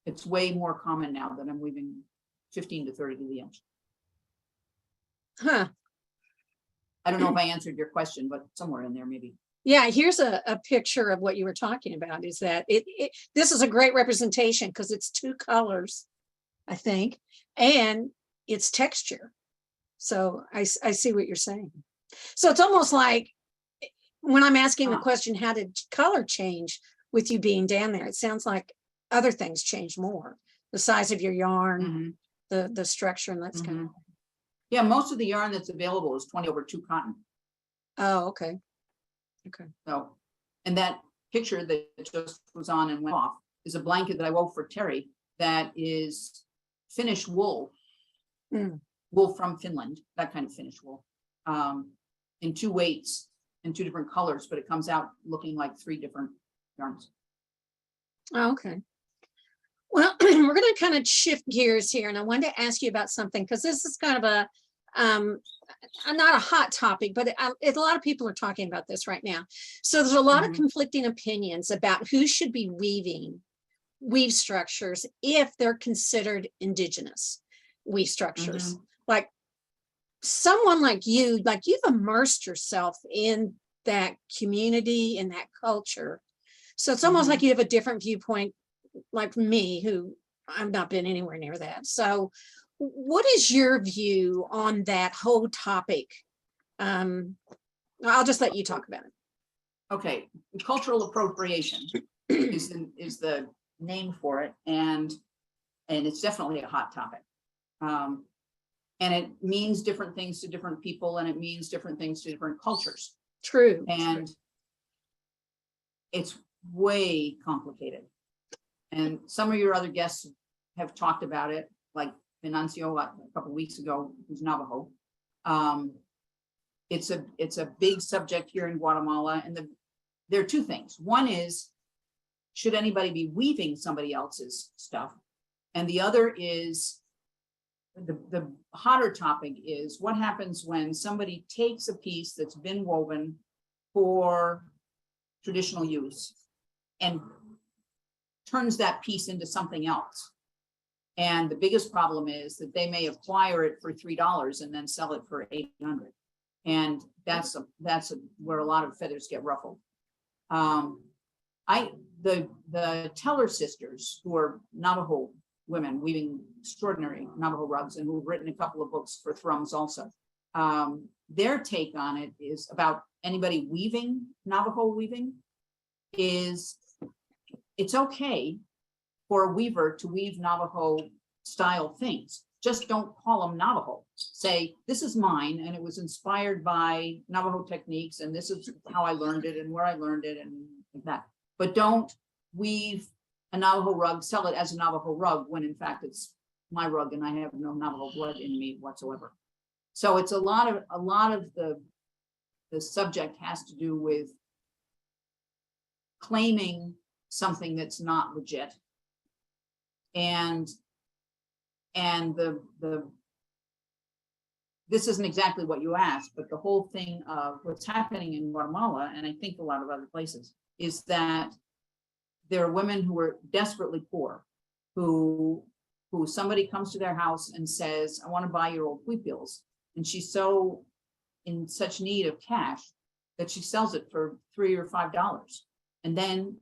it's way more common now that I'm weaving 15 to 30 to the inch. Huh. I don't know if I answered your question, but somewhere in there, maybe. Yeah, here's a picture of what you were talking about, is that this is a great representation because it's two colors, I think, and it's texture. So I see what you're saying. So it's almost like when I'm asking the question, how did color change with you being down there? It sounds like other things changed more. The size of your yarn, the structure, and that's kind of. Yeah, most of the yarn that's available is 20/2 cotton. Oh, okay. Okay. So, and that picture that just was on and went off is a blanket that I wove for Terry that is Finnish wool, wool from Finland, that kind of Finnish wool, in 2 weights and 2 different colors, but it comes out looking like 3 different yarns. Oh, okay. Well, we're going to kind of shift gears here, and I wanted to ask you about something because this is kind of a not a hot topic, but a lot of people are talking about this right now. So there's a lot of conflicting opinions about who should be weave structures if they're considered indigenous weave structures. Like someone like you've immersed yourself in that community, in that culture. So it's almost like you have a different viewpoint, like me, who I've not been anywhere near that. So what is your view on that whole topic? I'll just let you talk about it. Okay. Cultural appropriation is the name for it. And it's definitely a hot topic. And it means different things to different people, and it means different things to different cultures. True. And it's way complicated. And some of your other guests have talked about it, like Venancio a couple of weeks ago, who's Navajo. It's a big subject here in Guatemala, and there are 2 things. One is, should anybody be weaving somebody else's stuff? And the other is, the hotter topic is, what happens when somebody takes a piece that's been woven for traditional use and turns that piece into something else? And the biggest problem is that they may acquire it for $3 and then sell it for $800. And that's where a lot of feathers get ruffled. The Teller sisters, who are Navajo women weaving extraordinary Navajo rugs and who've written a couple of books for Thrums also, their take on it is about anybody weaving Navajo weaving is, it's okay for a weaver to weave Navajo style things, just don't call them Navajo. Say, this is mine, and it was inspired by Navajo techniques, and this is how I learned it and where I learned it and like that. But don't weave a Navajo rug, sell it as a Navajo rug, when in fact it's my rug and I have no Navajo blood in me whatsoever. So it's a lot of the subject has to do with claiming something that's not legit. And this isn't exactly what you asked, but the whole thing of what's happening in Guatemala, and I think a lot of other places, is that there are women who are desperately poor, who somebody comes to their house and says, I want to buy your old wheat bills. And she's so in such need of cash that she sells it for $3 or $5. And then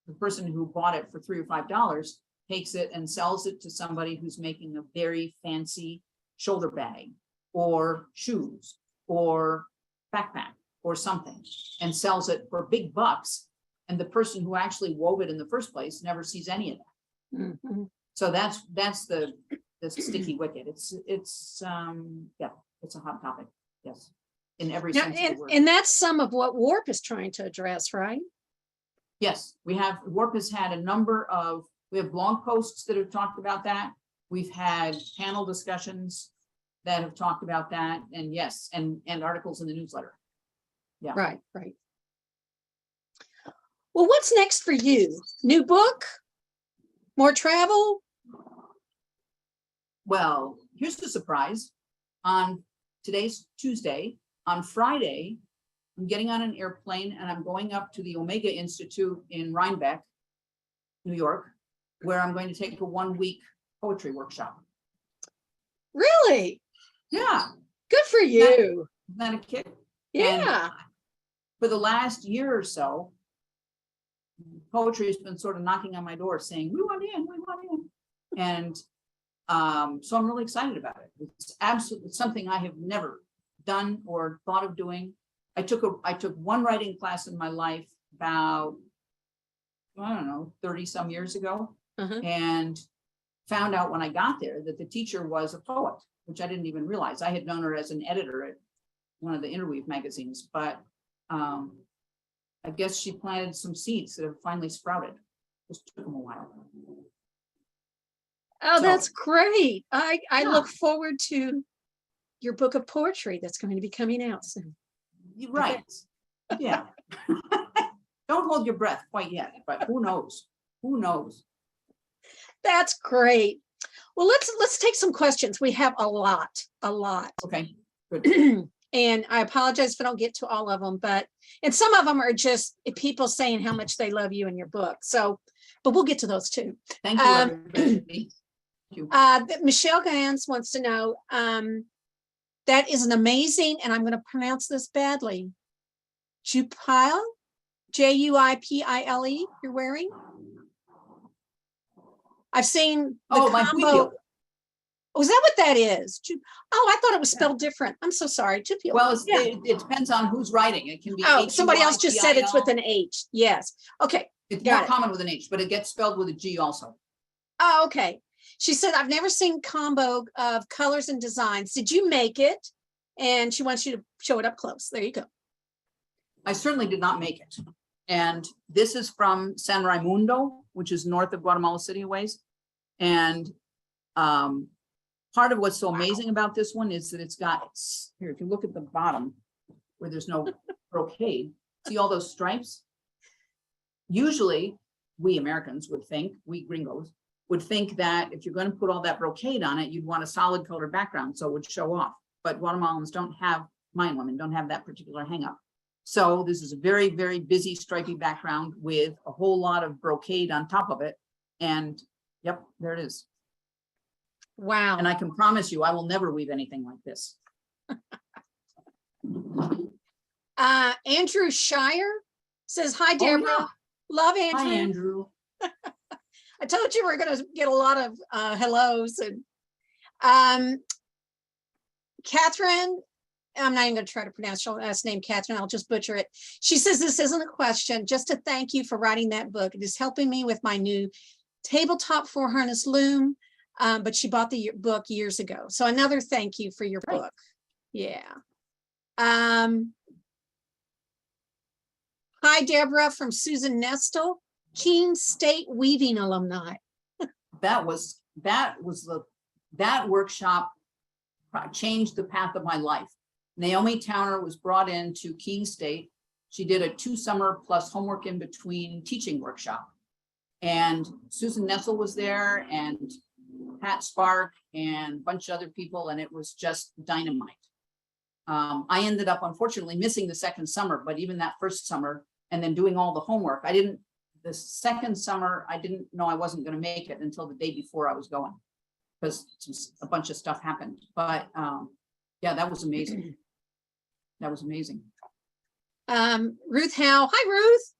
the person who bought it for $3 or $5 takes it and sells it to somebody who's making a very fancy shoulder bag or shoes or backpack or something, and sells it for big bucks. And the person who actually wove it in the first place never sees any of that. Mhm. So that's the sticky wicket. It's yeah, it's a hot topic. Yes, in every Now, sense of the word. and that's some of what WARP is trying to address, right? Yes, WARP has had a number of, we have blog posts that have talked about that. We've had panel discussions that have talked about that, and yes, and articles in the newsletter. Yeah. Right. Well, what's next for you? New book? More travel? Well, here's the surprise. On today's Tuesday, on Friday, I'm getting on an airplane and I'm going up to the Omega Institute in Rhinebeck, New York, where I'm going to take a 1-week poetry workshop. Really? Yeah, Good for you. isn't that a kick? Yeah. For the last year or so, poetry has been sort of knocking on my door saying, we want in. And so I'm really excited about it. It's absolutely something I have never done or thought of doing. I took one writing class in my life about, I don't know, 30 some years ago, and found out when I got there that the teacher was a poet, which I didn't even realize. I had known her as an editor at one of the Interweave magazines, but I guess she planted some seeds that have finally sprouted. Just took them a while. Oh, So- that's great. I Yeah. look forward to your book of poetry that's going to be coming out soon. You're right. Yeah. Don't hold your breath quite yet, but who knows? Who knows? That's great. Well, let's take some questions. We have a lot. Okay, good. And I apologize if I don't get to all of them, and some of them are just people saying how much they love you and your book. So, but we'll get to those too. Thank you, everybody. Thank you. Michelle Gans wants to know, that is an amazing, and I'm going to pronounce this badly, Juipile, Juipile you're wearing. I've seen the My combo. wheelbill. Oh, is that what that is? Oh, I thought it was spelled different. I'm so sorry. Juipile. Well, Yeah. it depends on who's writing. It can be. Oh, somebody else just said it's with Huipil. an H. Yes. Okay. It's got more it. common with an H, but it gets spelled with a G also. Oh, okay. She said, I've never seen combo of colors and designs. Did you make it? And she wants you to show it up close. There you go. I certainly did not make it. And this is from San Raimundo, which is north of Guatemala City a ways. And part of what's so amazing about this one is that it's got, here, if you look at the bottom where there's no brocade, see all those stripes? Usually we Americans would think, we gringos, would think that if you're going to put all that brocade on it, you'd want a solid color background so it would show off. But Guatemalans don't have, Mayan women don't have that particular hang up. So this is a very, very busy stripy background with a whole lot of brocade on top of it. And yep, there it is. Wow. And I can promise you, I will never weave anything like this. Andrew Shire says, hi, Deborah. yeah. Love Andrew. Hi, Andrew. I told you we're going to get a lot of hellos. And Catherine, I'm not even going to try to pronounce your last name, Catherine. I'll just butcher it. She says, this isn't a question, just to thank you for writing that book. It is helping me with my new tabletop 4 harness loom. But she bought the book years ago. So another thank you for your Right. book. Yeah. Hi, Deborah from Susan Nestle, Keene State Weaving alumni. That workshop changed the path of my life. Naomi Towner was brought in to Keene State. She did a 2 summer plus homework in between teaching workshop. And Susan Nestle was there and Pat Spark and a bunch of other people, and it was just dynamite. I ended up unfortunately missing the second summer, but even that first summer and then doing all the homework, the second summer, I didn't know I wasn't going to make it until the day before I was going because a bunch of stuff happened. But yeah, that was amazing. That was amazing. Ruth Howe. Hi, Ruth.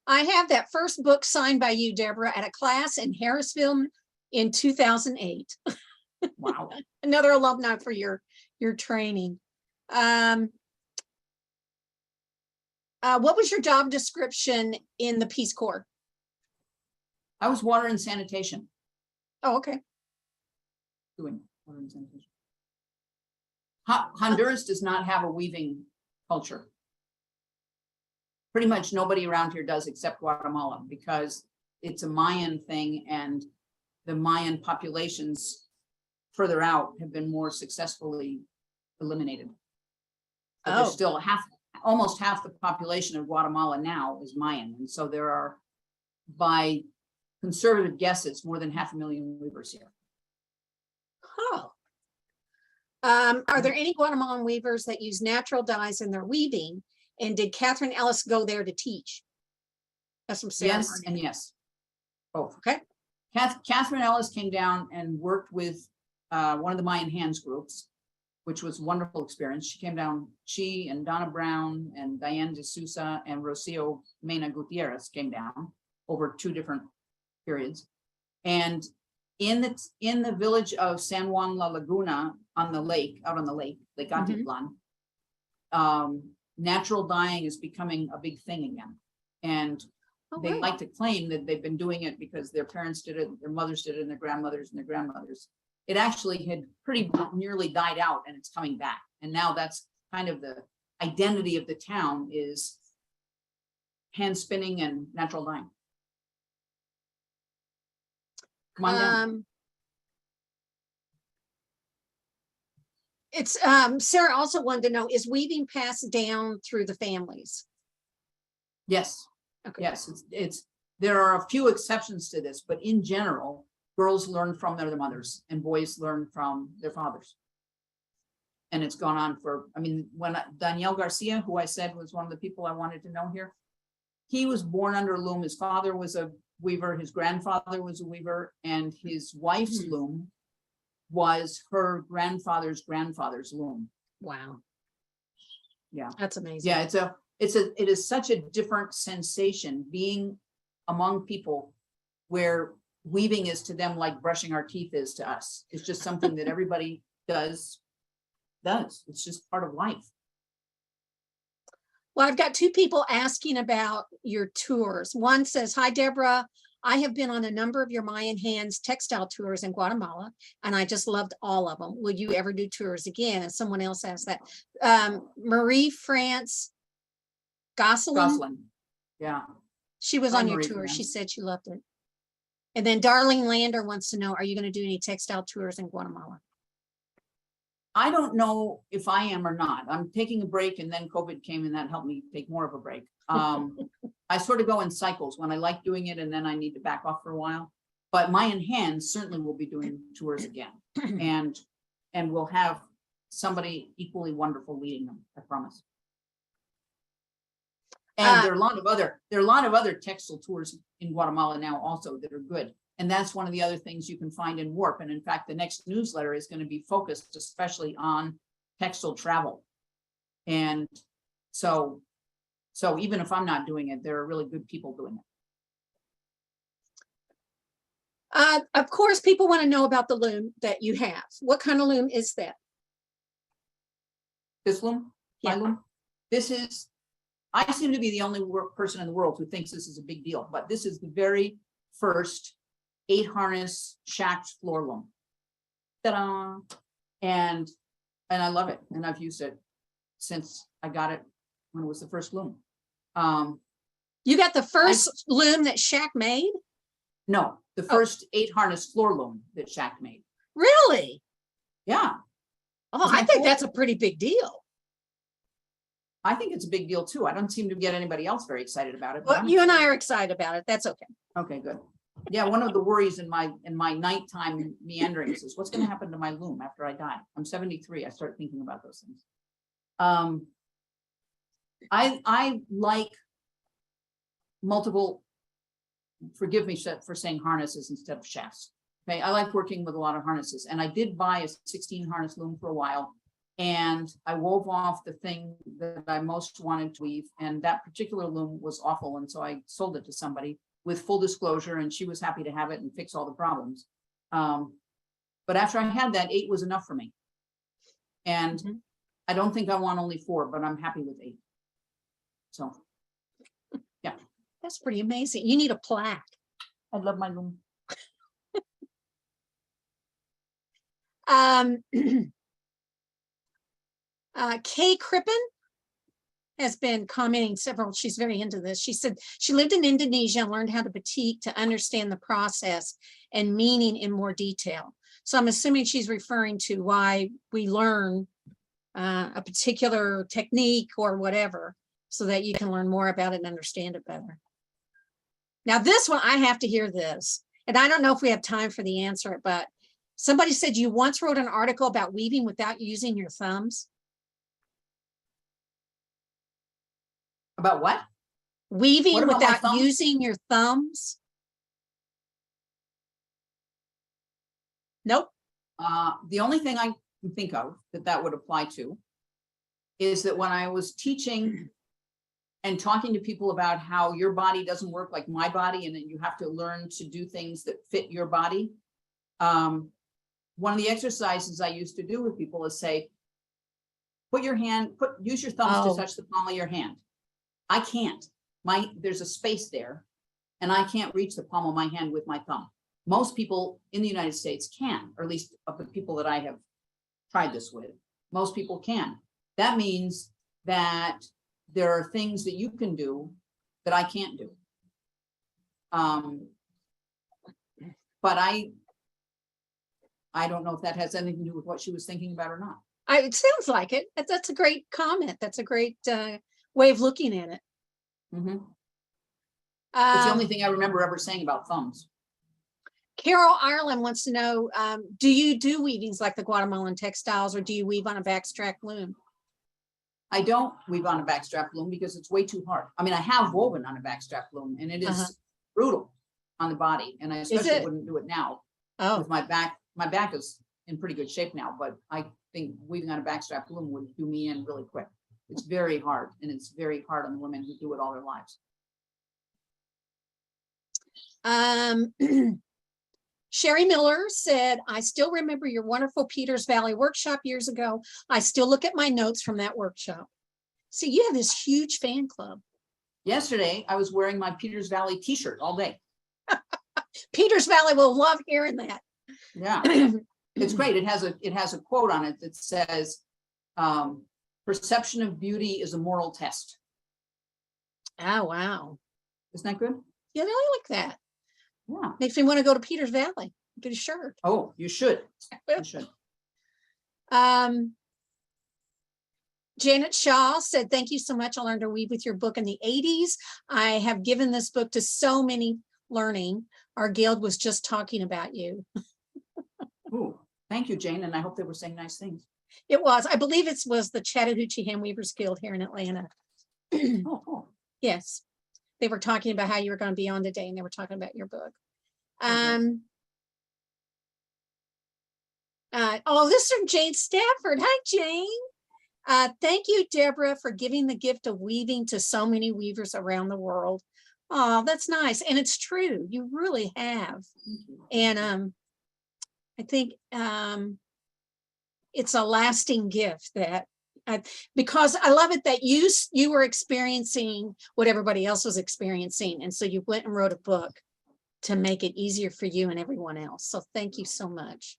I have that first book signed by you, Deborah, at a class in Harrisville in 2008. Wow. Another alumni for your training. What was your job description in the Peace Corps? I was water and sanitation, Oh, okay. doing water and sanitation. Honduras does not have a weaving culture. Pretty much nobody around here does except Guatemala because it's a Mayan thing, and the Mayan populations further out have been more successfully eliminated. But there's still almost half the population of Guatemala now is Mayan. And so there are, by conservative guesses, more than 500,000 weavers here. Oh. Are there any Guatemalan weavers that use natural dyes in their weaving? And did Catherine Ellis go there to teach? That's from Sarah. Yes and yes, both. Okay. Catherine Ellis came down and worked with one of the Mayan Hands groups, which was a wonderful experience. She came down, she and Donna Brown and Diane de Sousa and Rocio Mena Gutierrez came down over 2 different periods. And in the village of San Juan La Laguna on the lake, out on the lake, Lake Atitlan, natural dyeing is becoming a big thing again. And they right. like to claim that they've been doing it because their parents did it, their mothers did it, and their grandmothers and their grandmothers. It actually had pretty nearly died out, and it's coming back. And now that's kind of the identity of the town, is hand spinning and natural dyeing. Come on down. It's Sarah also wanted to know, is weaving passed down through the families? Yes. Okay. Yes, there are a few exceptions to this, but in general, girls learn from their mothers and boys learn from their fathers. And it's gone on for, I mean, when Daniel Garcia, who I said was one of the people I wanted to know here, he was born under a loom. His father was a weaver, his grandfather was a weaver, and his wife's loom was her grandfather's grandfather's loom. Wow. Yeah. That's amazing. Yeah, it is such a different sensation being among people where weaving is to them like brushing our teeth is to us. It's just something that everybody does. It's just part of life. Well, I've got 2 people asking about your tours. One says, hi, Deborah. I have been on a number of your Mayan Hands textile tours in Guatemala, and I just loved all of them. Will you ever do tours again? And someone else asked that. Marie France Gosselin. Yeah. She was Hi, on your Marie tour. France. She said she loved it. And then Darlene Lander wants to know, are you going to do any textile tours in Guatemala? I don't know if I am or not. I'm taking a break, and then COVID came and that helped me take more of a break. I sort of go in cycles when I like doing it and then I need to back off for a while. But Mayan Hands certainly will be doing tours again. and we'll have somebody equally wonderful leading them, I promise. And there are a lot of other textile tours in Guatemala now also that are good. And that's one of the other things you can find in WARP. And in fact, the next newsletter is going to be focused especially on textile travel. And so even if I'm not doing it, there are really good people doing it. Of course, people want to know about the loom that you have. What kind of loom is that? This loom? Yeah. My loom? This is, I seem to be the only person in the world who thinks this is a big deal, but this is the very first 8 harness shacked floor loom. ta-da, and I love it, and I've used it since I got it when it was the first loom. You got the first loom that Shaq made? No, the first 8 harness floor loom that Shaq made. Really? Yeah, Oh, Isn't I that think cool? that's a pretty big deal. I think it's a big deal too. I don't seem to get anybody else very excited about it. but Well, I'm you and I excited. are excited about it. That's okay. Okay, good. Yeah, one of the worries in my nighttime meanderings is what's going to happen to my loom after I die. I'm 73. I start thinking about those things. I like multiple, forgive me for saying harnesses instead of shafts. Okay, I like working with a lot of harnesses, and I did buy a 16 harness loom for a while, and I wove off the thing that I most wanted to weave, and that particular loom was awful, and so I sold it to somebody with full disclosure, and she was happy to have it and fix all the problems. But after I had that, 8 was enough for me. And Mhm. I don't think I want only 4, but I'm happy with 8. So That's pretty amazing. You need a plaque. I love my loom. Kay Crippen has been commenting several, she's very into this. She said she lived in Indonesia and learned how to batik to understand the process and meaning in more detail. So I'm assuming she's referring to why we learn a particular technique or whatever, so that you can learn more about it and understand it better. Now this one, I have to hear this, and I don't know if we have time for the answer, but somebody said you once wrote an article about weaving without using your thumbs. About what? Weaving about my without thumbs? using your thumbs? Nope. The only thing I can think of that would apply to is that when I was teaching and talking to people about how your body doesn't work like my body and that you have to learn to do things that fit your body. One of the exercises I used to do with people is say, use your thumbs Oh. to touch the palm of your hand. I can't. There's a space there and I can't reach the palm of my hand with my thumb. Most people in the United States can, or at least of the people that I have tried this with, most people can. That means that there are things that you can do that I can't do. But I don't know if that has anything to do with what she was thinking about or not. It sounds like it. That's a great comment. That's a great way of looking at it. Mhm. It's the only Um, thing I remember ever saying about thumbs. Carol Ireland wants to know, do you do weavings like the Guatemalan textiles, or do you weave on a backstrap loom? I don't weave on a backstrap loom because it's way too hard. I mean, I have woven on a backstrap loom and it is brutal on the body. And I especially it? wouldn't do it now Oh, with my back. My back is in pretty good shape now, but I think weaving on a backstrap loom would do me in really quick. It's very hard, and it's very hard on the women who do it all their lives. Sherry Miller said, I still remember your wonderful Peters Valley workshop years ago. I still look at my notes from that workshop. See, you have this huge fan club. Yesterday, I was wearing my Peters Valley t-shirt all day. Peters Valley will love hearing that. Yeah, it's great. It has a quote on it that says, perception of beauty is a moral test. Oh, wow. Isn't that good? Yeah, I like that. Yeah. Makes me want to go to Peters Valley, get a shirt. Oh, you should. You should. Janet Shaw said, thank you so much. I learned to weave with your book in the 80s. I have given this book to so many learning. Our guild was just talking about you. Ooh, thank you, Jane. And I hope they were saying nice things. It was, I believe it was the Chattahoochee Handweavers Guild here in Atlanta. Oh, cool. Yes. They were talking about how you were going to be on today and they were talking about your book. Okay. This is from Jane Stafford. Hi, Jane. Thank you, Deborah, for giving the gift of weaving to so many weavers around the world. Oh, that's nice. And it's true. You really have. And I think it's a lasting gift that because I love it that you were experiencing what everybody else was experiencing. And so you went and wrote a book to make it easier for you and everyone else. So thank you so much.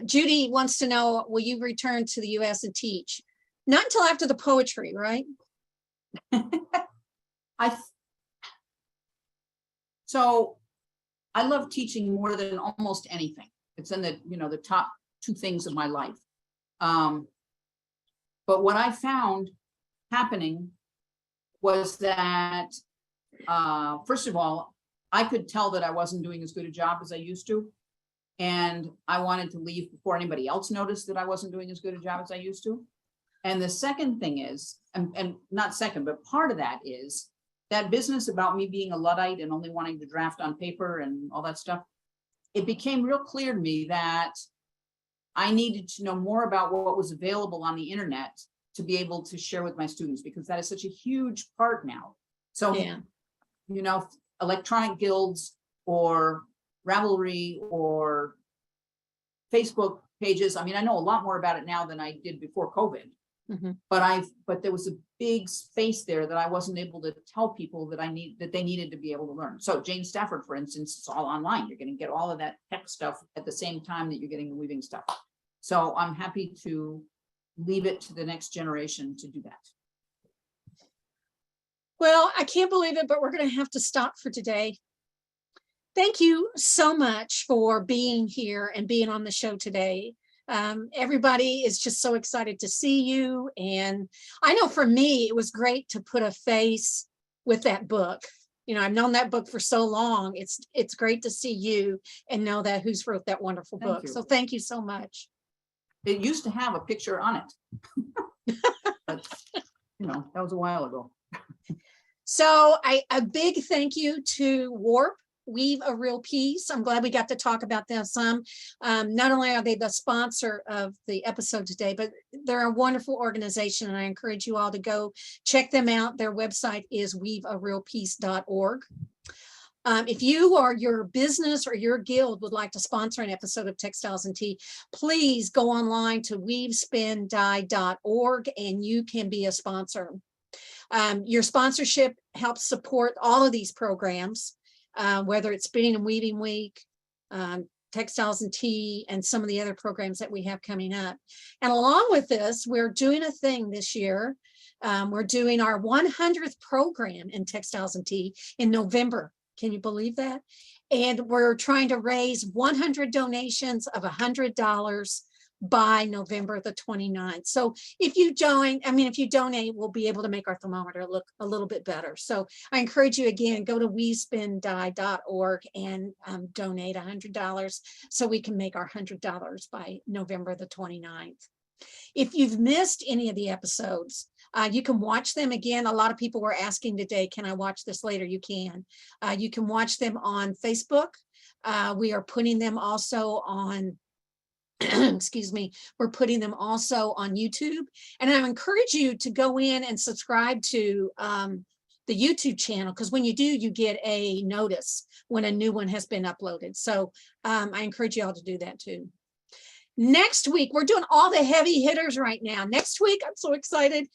Judy wants to know, will you return to the US and teach? Not until after the poetry, right? So I love teaching more than almost anything. It's in the, the top two things of my life. But what I found happening was that, first of all, I could tell that I wasn't doing as good a job as I used to. And I wanted to leave before anybody else noticed that I wasn't doing as good a job as I used to. And the second thing is, and not second, but part of that is that business about me being a Luddite and only wanting to draft on paper and all that stuff. It became real clear to me that I needed to know more about what was available on the internet to be able to share with my students, because that is such a huge part now. So, Yeah. Electronic guilds or Ravelry or Facebook pages. I mean, I know a lot more about it now than I did before COVID. Mhm. But there was a big space there that I wasn't able to tell people that they needed to be able to learn. So Jane Stafford, for instance, it's all online. You're going to get all of that tech stuff at the same time that you're getting the weaving stuff. So I'm happy to leave it to the next generation to do that. Well, I can't believe it, but we're going to have to stop for today. Thank you so much for being here and being on the show today. Everybody is just so excited to see you. And I know for me, it was great to put a face with that book. I've known that book for so long. It's great to see you and know that who's wrote that wonderful Thank book. you. So thank you so much. It used to have a picture on it. But, that was a while ago. So a big thank you to Warp, Weave a Real Piece. I'm glad we got to talk about them some. Not only are they the sponsor of the episode today, but they're a wonderful organization, and I encourage you all to go check them out. Their website is weavearealpiece.org. If you or your business or your guild would like to sponsor an episode of Textiles and Tea, please go online to weavespindye.org and you can be a sponsor. Your sponsorship helps support all of these programs, whether it's Spinning and Weaving Week, Textiles and Tea, and some of the other programs that we have coming up. And along with this, we're doing a thing this year. We're doing our 100th program in Textiles and Tea in November. Can you believe that? And we're trying to raise 100 donations of $100 by November the 29th. So if you donate, we'll be able to make our thermometer look a little bit better. So I encourage you again, go to weavespindye.org and donate $100 so we can make our $100 by November the 29th. If you've missed any of the episodes, you can watch them again. A lot of people were asking today, can I watch this later? You can. You can watch them on Facebook. We are putting them also on excuse me, we're putting them also on YouTube. And I encourage you to go in and subscribe to the YouTube channel, because when you do, you get a notice when a new one has been uploaded. So I encourage you all to do that too. Next week, we're doing all the heavy hitters right now. Next week, I'm so excited.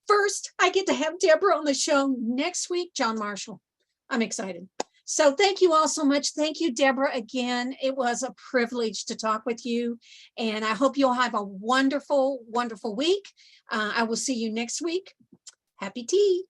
First, I get to have Deborah on the show. Next week, John Marshall. I'm excited. So thank you all so much. Thank you, Deborah, again. It was a privilege to talk with you. And I hope you'll have a wonderful, wonderful week. I will see you next week. Happy tea.